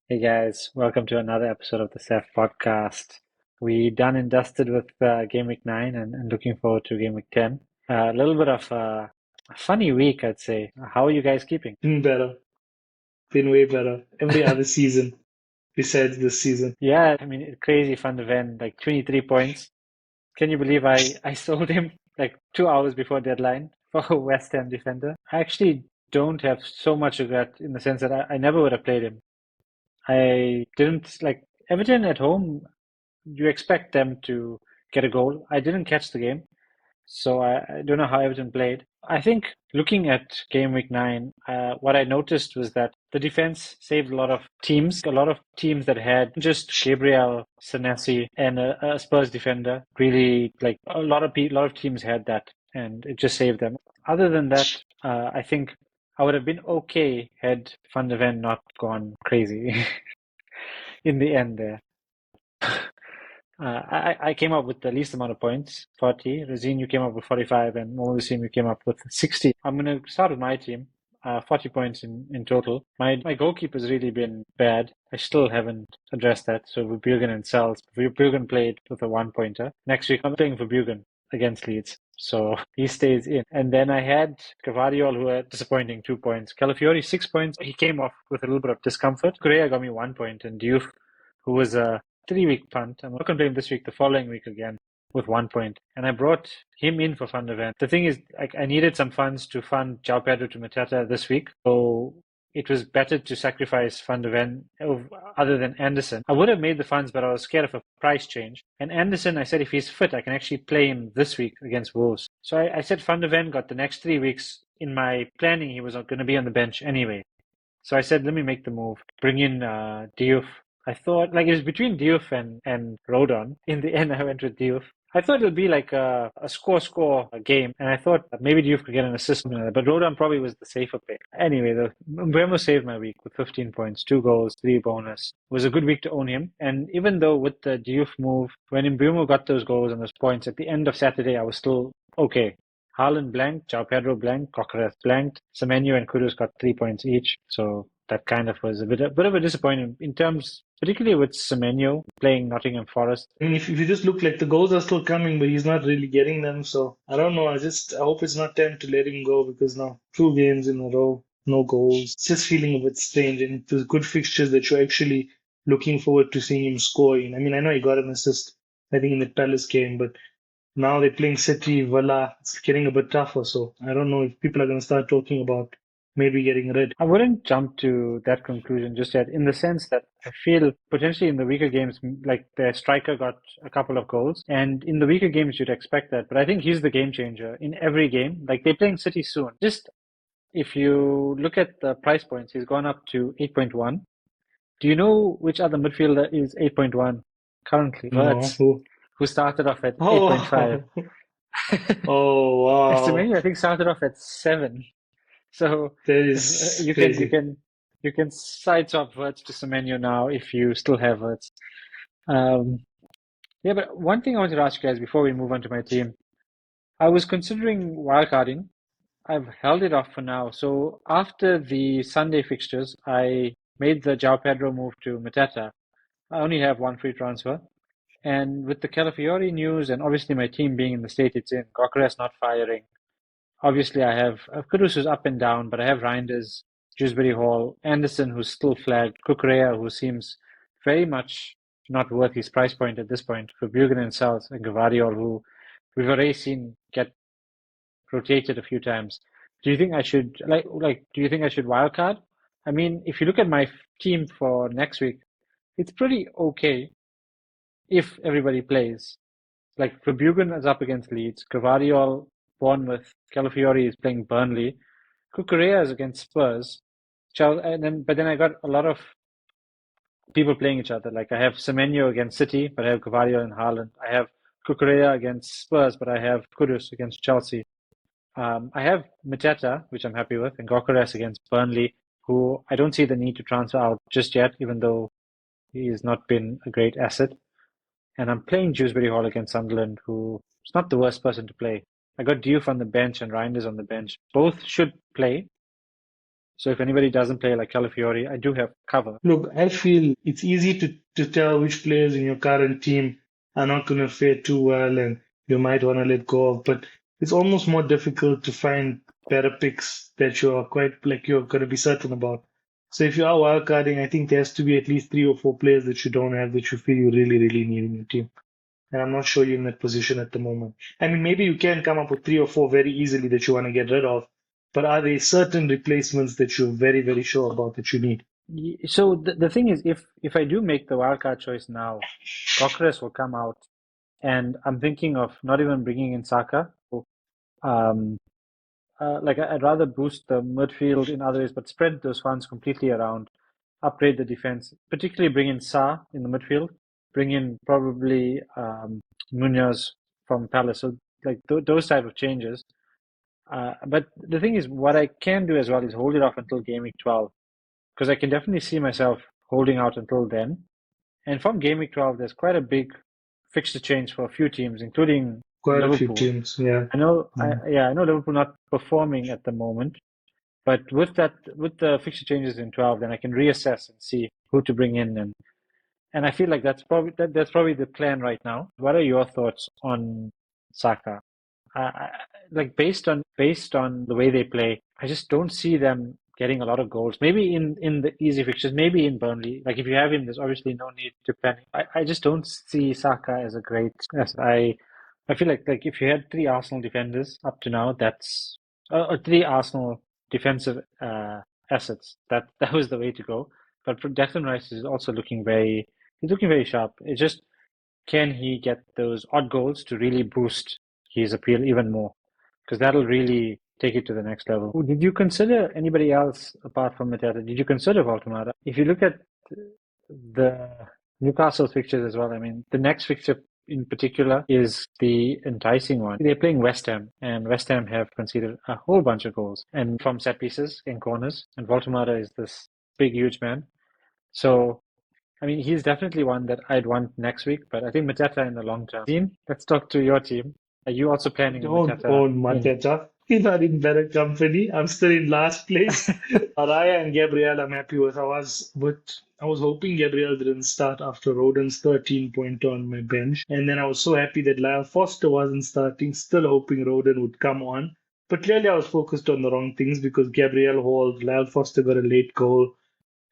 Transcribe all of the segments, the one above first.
Hey guys, welcome to another episode of the SEF podcast. We done and dusted with Game Week 9 and looking forward to Game Week 10. A little bit of a funny week, I'd say. How are you guys keeping? Been better. Been way better. Every other season besides this season. Yeah, I mean, crazy fun event, like 23 points. Can you believe I sold him like 2 hours before deadline for a West Ham defender? I actually don't have so much regret in the sense that I never would have played him. I didn't like Everton at home. You expect them to get a goal. I didn't catch the game, so I don't know how Everton played. I think looking at game week 9, what I noticed was that the defense saved a lot of teams that had just Gabriel, Senesi, and a Spurs defender. Really, like a lot of teams had that, and it just saved them. Other than that, I think I would have been okay had Van de Ven not gone crazy in the end there. I came up with the least amount of points, 40. Razeen, you came up with 45, and Mohamed you came up with 60. I'm going to start with my team. 40 points in total. My goalkeeper's really been bad. I still haven't addressed that. So Verbruggen and Sells. Verbruggen played with a one-pointer. Next week, I'm playing Verbruggen against Leeds. So he stays in. And then I had Cavadiol, who had disappointing 2 points. Calafiori, 6 points. He came off with a little bit of discomfort. Correa got me 1 point. And Diouf, who was a 3 week punt. I'm not going to play him this week, the following week again with 1 point. And I brought him in for Van de Ven. The thing is, I needed some funds to fund João Pedro to Mateta this week. So it was better to sacrifice Van de Ven other than Anderson. I would have made the funds, but I was scared of a price change. And Anderson, I said if he's fit, I can actually play him this week against Wolves. So I said Van de Ven got the next 3 weeks. In my planning, he was going to be on the bench anyway. So I said, let me make the move, bring in Diouf. I thought like it was between Diouf and Rodon. In the end, I went with Diouf. I thought it would be like a score game, and I thought maybe Diouf could get an assist, but Rodon probably was the safer pick. Anyway, the Mbeumo saved my week with 15 points, 2 goals, 3 bonus. It was a good week to own him, and even though with the Diouf move, when Mbeumo got those goals and those points at the end of Saturday, I was still okay. Haaland blanked, João Pedro blanked, Coquerez blanked. Semenyo and Kudus got 3 points each. So that kind of was a bit of a disappointment in terms, particularly with Semenyo playing Nottingham Forest. I mean, if you just look like the goals are still coming, but he's not really getting them. So I don't know. I hope it's not time to let him go because now 2 games in a row, no goals. It's just feeling a bit strange. And it was good fixtures that you're actually looking forward to seeing him score in. I mean, I know he got an assist, I think, in the Palace game, but now they're playing City, Villa. It's getting a bit tougher. So I don't know if people are going to start talking about maybe getting rid. I wouldn't jump to that conclusion just yet, in the sense that I feel potentially in the weaker games, like the striker got a couple of goals, and in the weaker games you'd expect that. But I think he's the game changer in every game. Like they're playing City soon. Just if you look at the price points, he's gone up to 8.1. Do you know which other midfielder is 8.1 currently? No. Verts, who started off at 8.5. Oh, oh, wow. Semenyo, I think, started off at 7. So That if, is crazy. you can side swap Verts to Semenyo now if you still have Verts. Um, yeah, but one thing I wanted to ask you guys before we move on to my team, I was considering wildcarding. I've held it off for now. So after the Sunday fixtures, I made the João Pedro move to Mateta. I only have one free transfer. And with the Calafiori news and obviously my team being in the state it's in, Gokeres not firing. Obviously I have Kudus who's up and down, but I have Reinders, Dewsbury Hall, Anderson who's still flagged, Kukurea who seems very much not worth his price point at this point, for Bugan and South and Gavadiol who we've already seen get rotated a few times. Do you think I should do you think I should wildcard? I mean, if you look at my team for next week, it's pretty okay if everybody plays. Like Verbruggen is up against Leeds, Gvardiol, Bournemouth, Calafiori is playing Burnley, Cucurella is against Spurs, but then I got a lot of people playing each other. Like I have Semenyo against City, but I have Gvardiol and Haaland. I have Cucurella against Spurs, but I have Kudus against Chelsea. I have Mateta, which I'm happy with, and Gokeres against Burnley, who I don't see the need to transfer out just yet, even though he has not been a great asset. And I'm playing Dewsbury Hall against Sunderland, who is not the worst person to play. I got Diouf on the bench and Reinders on the bench. Both should play. So if anybody doesn't play like Calafiori, I do have cover. Look, I feel it's easy to tell which players in your current team are not going to fare too well and you might want to let go of, but it's almost more difficult to find better picks that you're quite like you're going to be certain about. So if you are wildcarding, I think there has to be at least 3 or 4 players that you don't have that you feel you really, really need in your team. And I'm not sure you're in that position at the moment. I mean, maybe you can come up with 3 or 4 very easily that you want to get rid of, but are there certain replacements that you're very, very sure about that you need? So the thing is, if I do make the wildcard choice now, Cockres will come out, and I'm thinking of not even bringing in Saka. Um, like I'd rather boost the midfield in other ways, but spread those funds completely around, upgrade the defense, particularly bring in Sa in the midfield, bring in probably Munoz from Palace. So like those type of changes. But the thing is, what I can do as well is hold it off until game week 12, because I can definitely see myself holding out until then. And from game week 12, there's quite a big fixture change for a few teams, including Quite a few Liverpool. teams, yeah. I know Liverpool not performing at the moment, but with the fixture changes in 12, then I can reassess and see who to bring in, and I feel like that's probably the plan right now. What are your thoughts on Saka? I, like based on the way they play, I just don't see them getting a lot of goals. Maybe in the easy fixtures, maybe in Burnley. Like if you have him, there's obviously no need to panic. I just don't see Saka as a great. As I feel like if you had 3 Arsenal defenders up to now, that's or 3 Arsenal defensive assets. That was the way to go. But Declan Rice is also he's looking very sharp. It's just, can he get those odd goals to really boost his appeal even more? Because that'll really take it to the next level. Did you consider anybody else apart from Mateta? Did you consider Voltemada? If you look at the Newcastle fixtures as well, I mean, the next fixture in particular is the enticing one. They're playing West Ham, and West Ham have conceded a whole bunch of goals, and from set pieces in corners. And Voltemada is this big, huge man. So I mean, he's definitely one that I'd want next week, but I think Mateta in the long term. Dean, let's talk to your team. Are you also planning Don't Mateta own in? Mateta. He's not in better company. I'm still in last place. Raya and Gabriel, I'm happy with. I was hoping Gabriel didn't start after Rodon's 13 point on my bench. And then I was so happy that Lyle Foster wasn't starting, still hoping Rodon would come on. But clearly I was focused on the wrong things because Gabriel hauled, Lyle Foster got a late goal.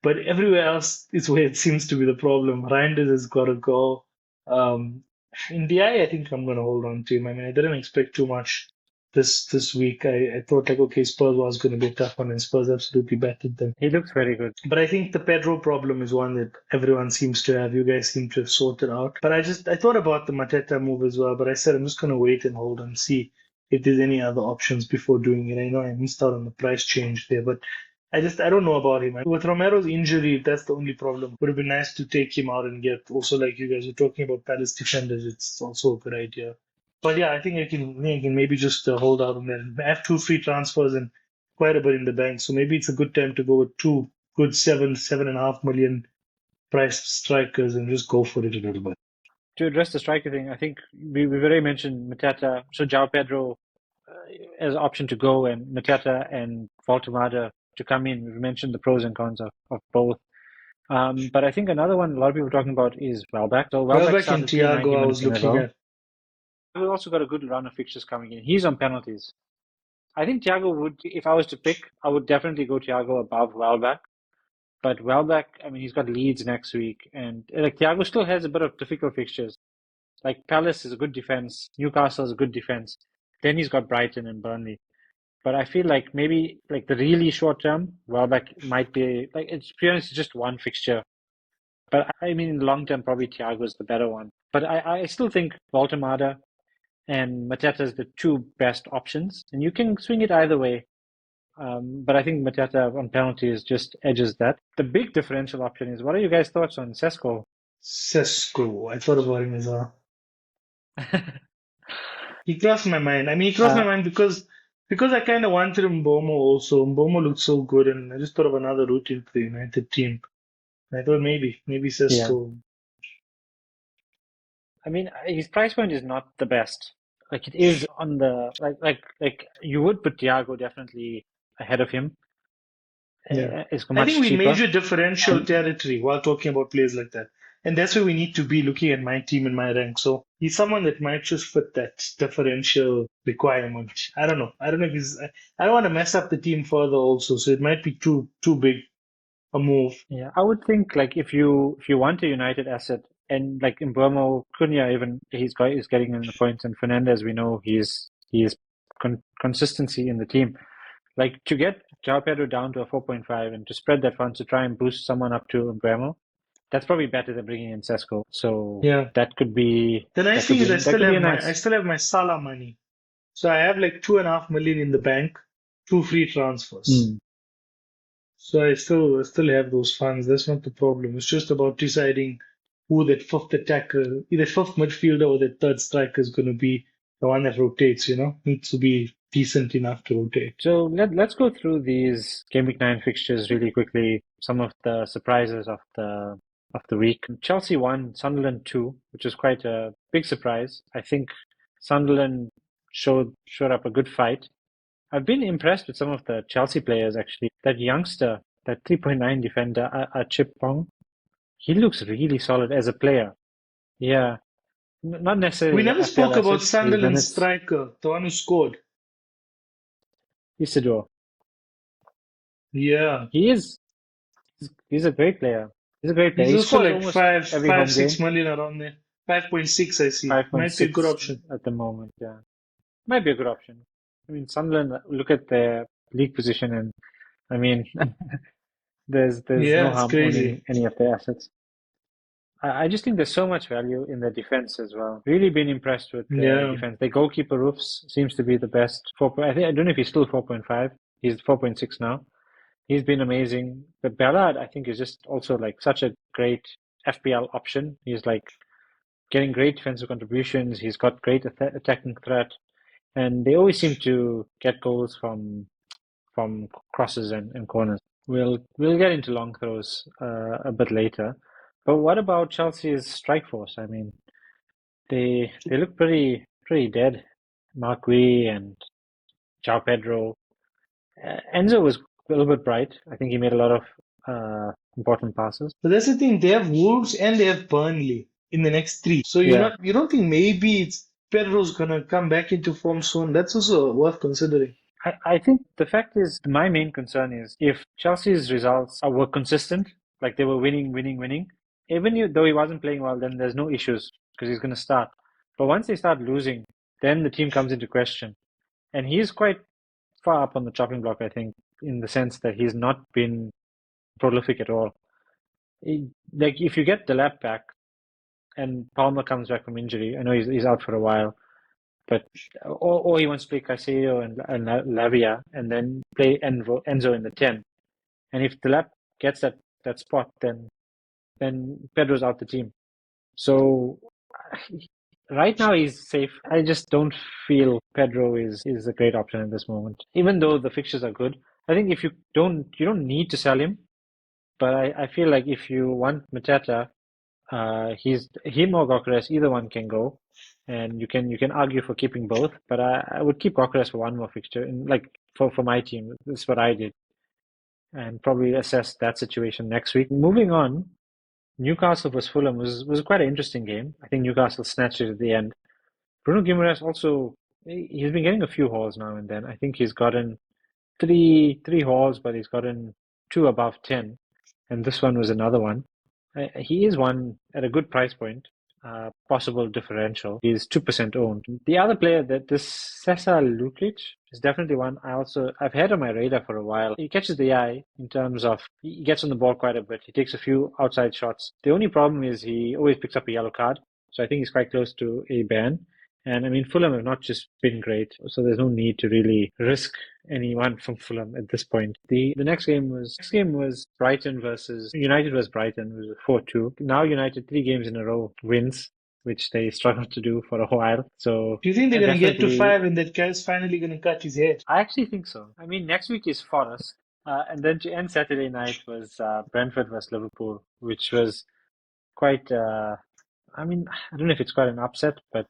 But everywhere else is where it seems to be the problem. Reinders has got to go. Um, in DI, I think I'm going to hold on to him. I mean, I didn't expect too much this week. I thought like, okay, Spurs was going to be a tough one, and Spurs absolutely battered them. He looks very good. But I think the Pedro problem is one that everyone seems to have. You guys seem to have sorted out. But I thought about the Mateta move as well. But I said I'm just going to wait and hold and see if there's any other options before doing it. I know I missed out on the price change there, but I don't know about him. With Romero's injury, that's the only problem. Would have been nice to take him out and get also like you guys were talking about Palace defenders. It's also a good idea. But yeah, I think I can maybe just hold out on that. I have 2 free transfers and quite a bit in the bank, so maybe it's a good time to go with 2 good 7.5 million price strikers and just go for it a little bit. To address the striker thing, I think we've already mentioned Mateta, so João Pedro as an option to go, and Mateta and Voltemada to come in. We've mentioned the pros and cons of both. But I think another one a lot of people are talking about is Welbeck. So Welbeck Welbeck and started three Thiago, 90 I minutes was in a looking row. at. We've also got a good run of fixtures coming in. He's on penalties. I think Thiago would, if I was to pick, I would definitely go Thiago above Welbeck. But Welbeck, I mean, he's got Leeds next week, and like Thiago still has a bit of difficult fixtures. Like Palace is a good defense, Newcastle is a good defense. Then he's got Brighton and Burnley. But I feel like maybe like the really short term, Welbeck might be like it's just one fixture. But I mean, in the long term, probably Thiago is the better one. But I still think Voltemada and Mateta is the 2 best options, and you can swing it either way. But I think Mateta on penalties just edges that. The big differential option is, what are you guys' thoughts on Sesko? Sesko. I thought about him as well. He crossed my mind. I mean, he crossed my uh, mind because I kind of wanted Mbomo also. Mbomo looked so good, and I just thought of another route into the United team. I thought maybe yeah, Sesko. I mean, his price point is not the best. Like it is on the like you would put Thiago definitely ahead of him. Yeah. is I think much we cheaper. measure differential And territory while talking about players like that. And that's where we need to be looking at my team and my rank. So he's someone that might just fit that differential requirement. I don't know. I don't know if he's. I don't want to mess up the team further also. So it might be too big a move. yeah, I would think like if you want a United asset and like in Burmo, Cunha even he's getting in the points, and Fernandez we know he's consistency in the team. Like to get João Pedro down to a 4.5 and to spread that funds to try and boost someone up to Mbeumo, that's probably better than bringing in Sesko. So Yeah. that could be The nice that could thing is be that could be a I nice. still have my Salah money. So I have like 2.5 million in the bank, 2 free transfers. Mm. So I still have those funds. That's not the problem. It's just about deciding who that fifth attacker, either fifth midfielder or that third striker is going to be the one that rotates, Needs to be decent enough to rotate. So let's go through these Game Week 9 fixtures really quickly. Some of the surprises of the week. Chelsea won, Sunderland 2, which was quite a big surprise. I think Sunderland showed up a good fight. I've been impressed with some of the Chelsea players actually. That youngster, that 3.9 defender, Chip Pong, he looks really solid as a player. Yeah, not We necessarily never FPL spoke about assets for his Sunderland minutes. striker, the one who scored. Isidore, Yeah. he is he's a great player. He's a great player. He's He also scores like almost every five, home six game. million around there. 5.6, I see. Might be a good 5.6 option. at the moment. Yeah, might be a good option. I mean, Sunderland. Look at their league position, and I mean, there's Yeah, no it's harm crazy. owning any of their assets. I just think there's so much value in their defense as well. Really been impressed with their Yeah. defense. Their goalkeeper Roofs seems to be the best. I don't know if he's still 4.5. He's 4.6 now. He's been amazing. But Ballard, I think, is just also like such a great FPL option. He's like getting great defensive contributions. He's got great attacking threat, and they always seem to get goals from crosses and corners. We'll get into long throws a bit later. But what about Chelsea's strike force? I mean, they look pretty dead. Marquis and João Pedro. Enzo was a little bit bright. I think he made a lot of important passes. But that's the thing. They have Wolves and they have Burnley in the next three. So Yeah, you don't think maybe it's Pedro's gonna come back into form soon? That's also worth considering. I think the fact is my main concern is if Chelsea's results were consistent, like they were winning, though he wasn't playing well, then there's no issues because he's going to start. But once they start losing, then the team comes into question. And he's quite far up on the chopping block, I think, in the sense that he's not been prolific at all. Like if you get the lap back and Palmer comes back from injury, I know he's out for a while, but or he wants to play Caicedo and Lavia and then play Enzo in the 10. And if the lap gets that spot, then Pedro's out the team. So right now he's safe. I just don't feel Pedro is a great option at this moment, even though the fixtures are good. I think if you don't need to sell him, but I feel like if you want Mateta, he's him or Gokares, either one can go, and you can argue for keeping both. But I would keep Gokares for one more fixture, and like for my team, this is what I did, and probably assess that situation next week. Moving on, Newcastle vs Fulham was quite an interesting game. I think Newcastle snatched it at the end. Bruno Guimaraes also he's been getting a few hauls now and then. I think he's gotten three hauls, but he's gotten two above 10, and this one was another one. He is one at a good price point, possible differential. He's 2% owned. The other player that this Cesar Lukic is definitely one I've had on my radar for a while. He catches the eye in terms of he gets on the ball quite a bit. He takes a few outside shots. The only problem is he always picks up a yellow card, so I think he's quite close to a ban. And I mean, Fulham have not just been great, so there's no need to really risk anyone from Fulham at this point. The next game was Brighton versus United versus Brighton. It was 4-2. Now United 3 games in a row wins, which they struggled to do for a while. So Do you think they're gonna get to definitely, 5 and that guy's finally gonna cut his head? I actually think so. I mean, next week is Forest, and then to end Saturday night was Brentford versus Liverpool, which was quite. I mean, I don't know if it's quite an upset, but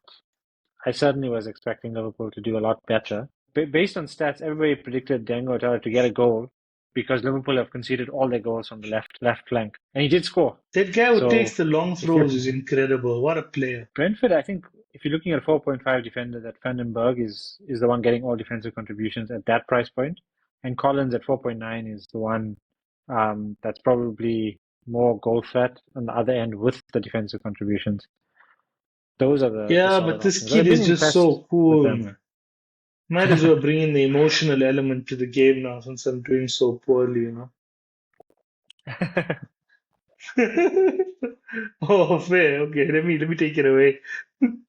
I certainly was expecting Liverpool to do a lot better. Based on stats, everybody predicted Dango Otara to get a goal, because Liverpool have conceded all their goals from the left flank, and he did score. That guy who So takes the long if you're throws is incredible. What a player. Brentford, I think if you're looking at a 4.5 defender, that Vandenberg is the one getting all defensive contributions at that price point, and Collins at 4.9 is the one that's probably more goal threat on the other end with the defensive contributions. Those are the Yeah, solid but this options. kid I've been is just impressed so with cool, them. man. Might as well bring in the emotional element to the game now since I'm doing so poorly, you know. Oh, fair. Okay, let me take it away.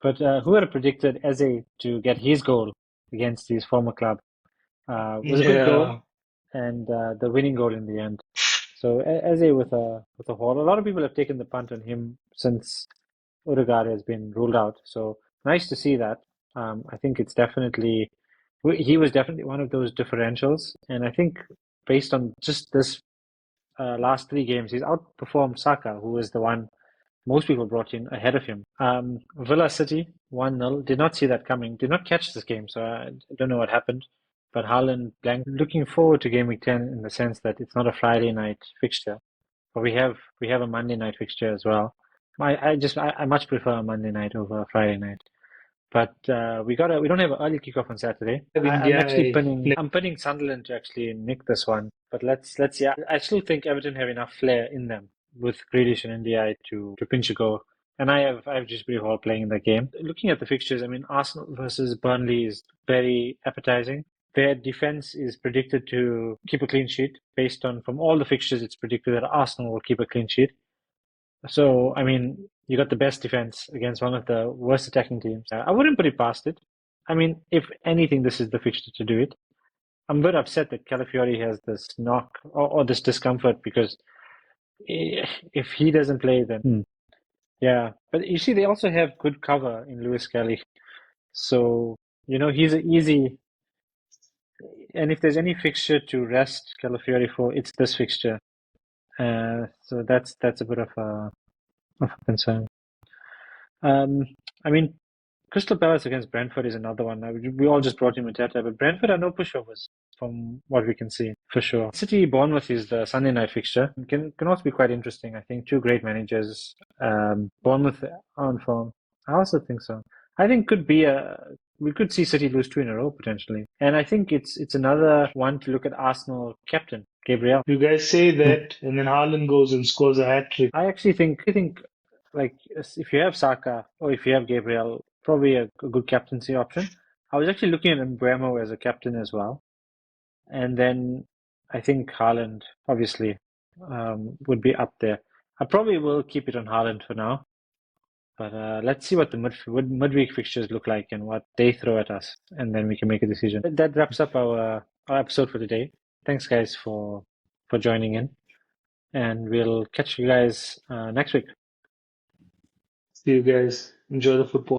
But who would have predicted Eze to get his goal against his former club? It was a good goal Yeah. and the winning goal in the end. So Eze with a haul. A lot of people have taken the punt on him since Odegaard has been ruled out. So nice to see that. I think it's definitely he was definitely one of those differentials, and I think based on just this last 3 games, he's outperformed Saka, who was the one most people brought in ahead of him. Villa City 1-0. Did not see that coming. Did not catch this game, so I don't know what happened. But Haaland blank. Looking forward to Game Week 10 in the sense that it's not a Friday night fixture, but we have a Monday night fixture as well. I much prefer a Monday night over a Friday night. But we don't have an early kickoff on Saturday. I'm actually pinning Sunderland to actually nick this one. But let's see. I still think Everton have enough flair in them with Grealish and NDI to pinch a goal. And I have just Brave Hall playing in that game. Looking at the fixtures, I mean Arsenal versus Burnley is very appetizing. Their defense is predicted to keep a clean sheet based on from all the fixtures. It's predicted that Arsenal will keep a clean sheet. So, I mean, you got the best defense against one of the worst attacking teams. I wouldn't put it past it. I mean, if anything, this is the fixture to do it. I'm a bit upset that Calafiori has this knock or this discomfort because if he doesn't play, then yeah. But you see, they also have good cover in Lewis Kelly. So, he's an easy. And if there's any fixture to rest Calafiori for, it's this fixture. So that's a bit of a concern. I mean, Crystal Palace against Brentford is another one. We all just brought in Mateta, but Brentford are no pushovers from what we can see, for sure. City Bournemouth is the Sunday night fixture. Can also be quite interesting. I think two great managers. Bournemouth on form. I also think so. I think we could see City lose 2 in a row potentially. And I think it's another one to look at Arsenal captain, Gabriel. You guys say that, and then Haaland goes and scores a hat trick. I actually think like if you have Saka or if you have Gabriel, probably a good captaincy option. I was actually looking at Mbeumo as a captain as well, and then I think Haaland obviously would be up there. I probably will keep it on Haaland for now, but let's see what the midweek fixtures look like and what they throw at us, and then we can make a decision. That wraps up our episode for today. Thanks, guys, for joining in, and we'll catch you guys next week. See you guys. Enjoy the football.